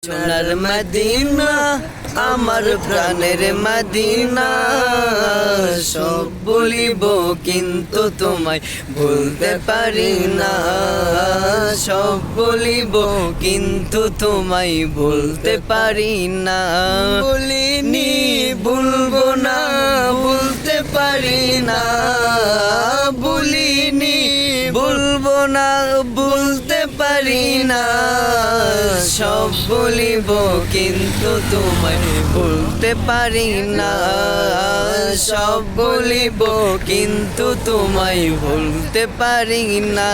সোনার মদিনা আমার প্রাণের মদিনা, সব বলিব কিন্তু তোমায় ভুলতে পারি না। সব বলিব কিন্তু তোমায় ভুলতে পারি না। বলিনি ভুলবো না, ভুলতে পারি না। বলিনি ভুলবো না, ভুলতে পারি না। সব বলিব কিন্তু তোমায় ভুলতে পারি না। সব বলিব কিন্তু তোমায় ভুলতে পারি না।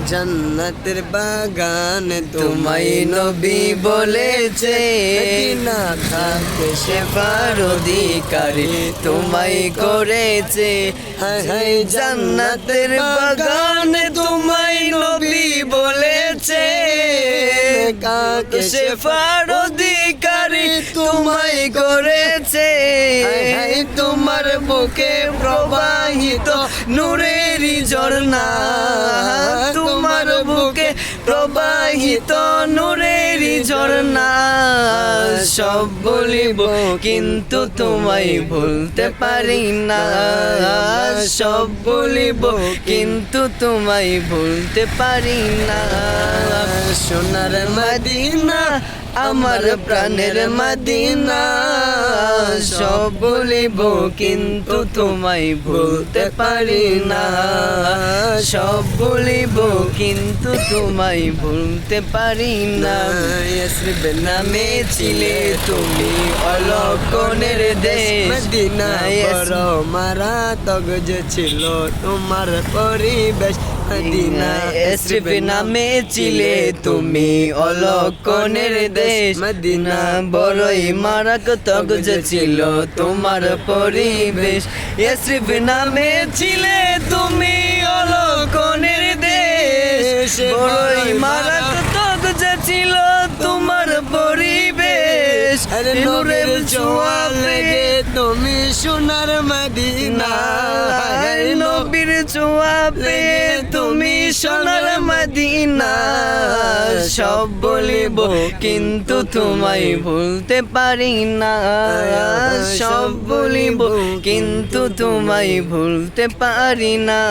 জান্নাতের বাগান তোমায় নবী বলেছে, না থাকে সেবার অধিকারী তোমায় করেছে। জান্নাতের বাগান তোমায় নবী বলেছে, কাকে সেবার অধিকারী তোমায় করেছে। তোমার বুকে প্রবাহিত নূরেরই ঝর্ণা, তোমার বুকে প্রবাহিত নূরেরই ঝর্ণা। সব বলিব কিন্তু তোমায় ভুলতে পারি না। সব বলিব কিন্তু তোমায় ভুলতে পারি না। সোনার মদিনা আমার প্রাণের মদিনা, সব বলিব কিন্তু তোমায় ভুলতে পারি না। সব বলিব কিন্তু তোমায় ভুলতে পারি না। ইয়াসরিব নামে ছিলে তুমি অলক্ষণের দেশ, মদিনা বড় মারাত্মক যে ছিল তোমার পরিবেশ। মদিনা ইয়াসরিব নামে ছিলে তুমি অলক্ষণের দেশ, মদিনা বড়ই মারাত্মক যে ছিল তোমার পরিবেশ। ইয়াসরিব নামে ছিলে তুমি অলক্ষণের দেশ, বড়ই মারাত্মক যে ছিল তোমার পরিবেশ। নূরের ছোঁয়া পেয়ে তুমি সোনার মদিনা, নবীর ছোঁয়া পেয়ে তুমি সোনার মদিনা। সব বলিব কিন্তু তোমায় ভুলতে পারি না। সব বলিব কিন্তু তোমায় ভুলতে পারি না।